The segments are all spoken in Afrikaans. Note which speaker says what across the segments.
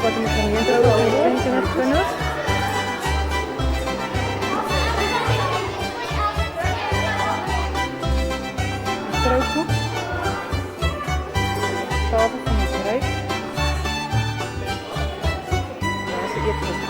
Speaker 1: wat in de gemeente ook het kunnen. Stroopgroep. Tafel van het bedrijf. Ja, dat is de eerste.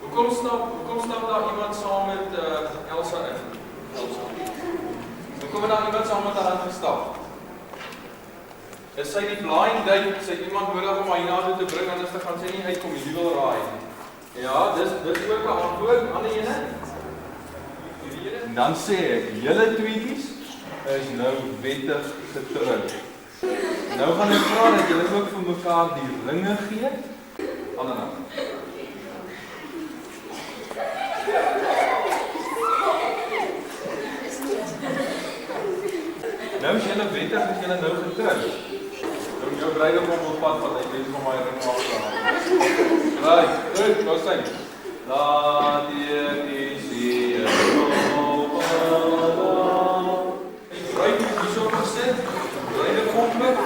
Speaker 2: Hoekom stap daar iemand saam met Elsa in? Hoekom het daar iemand saam met haar gestap? Is sy die blind date, sy iemand nodig om haar hierna toe te bring, anders te gaan sy nie uitkom, die wil raai. Ja, dis ook 'n antwoord, ander ene. En dan sê ek, julle tweetjies is nou wettig getroud. Nou gaan ek vra dat julle ook vir mekaar die ringe gee. Ander nou. Nou is julle wettig as julle nou getroud. Nou jou bruidegom op pad wat ek weet van my ring afslaan. Right, goed, wat sê? Laat die see. Ek bruid hier so gesit. Bruidegom met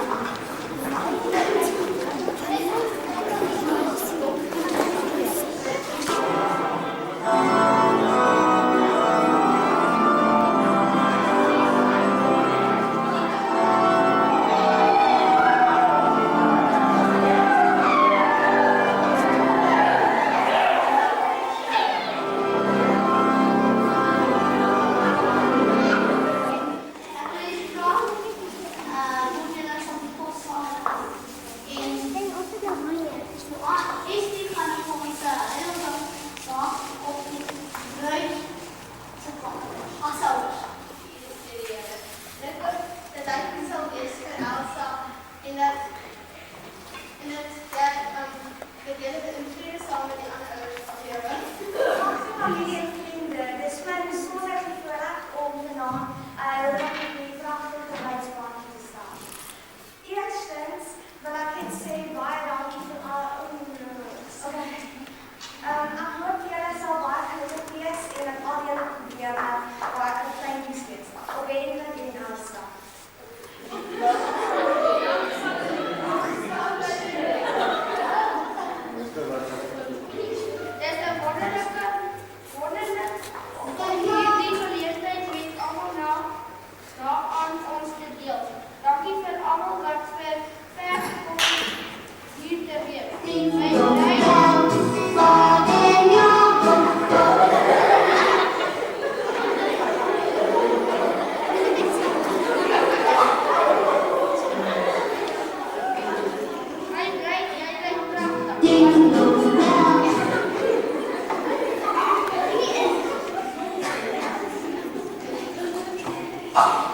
Speaker 3: Ah!